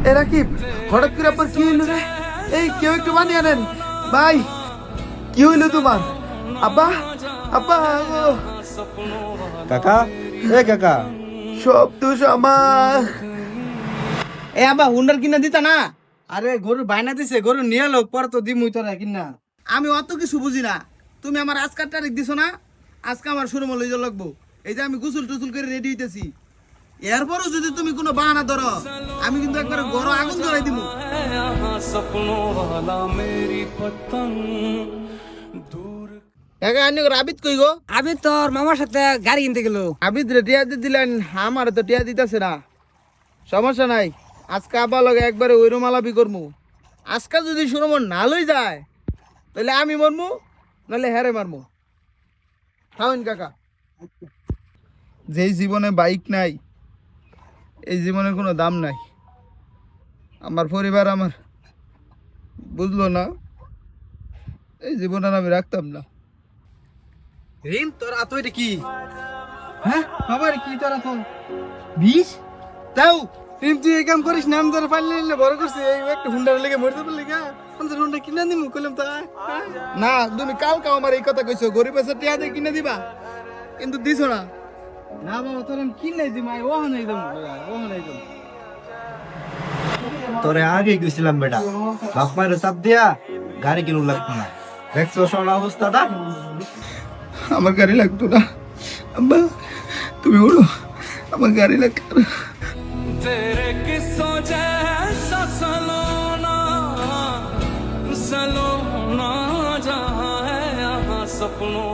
এ রাকিব, হঠাৎ করে আবার কি হইলো রে? এই কেউ একটু বানিয়ে আনেন ভাই। কি হইলো তোমার? আব্বা, আব্বা গো। কাকা, এ কাকা, সব দোষ আমার। এ আবা হুন্ডার কিনা দিতা না? আরে গরু বাইনা দিছে, গরু নিয়ে লোক পর তো দিমুই তোরা কিনা। আমি অত কিছু বুঝি না। তুমি আমার আজকার তারিখ দিছো না? আজকে আমার শুরু মূল্য লইজ লাগবো। এই যে আমি গোসল টুসুল করে রেডি হইতেছি, এরপরও যদি তুমি কোনো বাহানা ধরো, আমি কিন্তু একবার গরু আগুন জ্বলাই দিব। কাকা আনি আবিদ কই গো? আবির তোর মামার সাথে গাড়ি কিনতে গেল। আবিদ রে টিয়া দিয়ে দিলেন, আমার তো টিয়া দিতেছে না। সমস্যা নাই, আজকে আবার লগে একবারে ওই রুমালাবি করমু। আজকে যদি সুরমন না লই যায় তাহলে আমি মরমু, নাহলে হেরে মারমু। খাওয়েন কাকা। যেই জীবনে বাইক নাই, এই জীবনের কোনো দাম নাই। আমার পরিবার আমার বুঝলো না, এই জীবন আর আমি রাখতাম না। রিম তোর আতো এটা কি? হ্যাঁ বাবার কি তোরা তো বিষ? তাও রিম তুই এই কাম করিস না, আমি তোর পারলে নিলে বড় করছি। এই একটা হুন্ডার লেগে মরতে পারলি গা, আমাদের হুন্ডা কিনা দিমু কইলাম তো। না তুমি কালকে আমার এই কথা কইছো, গরিব আছে টিয়া দিয়ে কিনে দিবা, কিন্তু দিছো না। না বাবা তোর আমি কিনে দিম, ও নাই দম, ও নাই দম। তোরে আগে গেছিলাম বেটা, বাপ মায়ের চাপ দিয়া গাড়ি কিনু লাগতো না। দেখছো সোনা অবস্থাটা? আমার গাড়ি লাগতো না আব্বা, তুমি বলো আমার গাড়ি লাগতো না। तेरे किस्सों जैसा सलोना सलोना जहाँ है यहाँ सपनों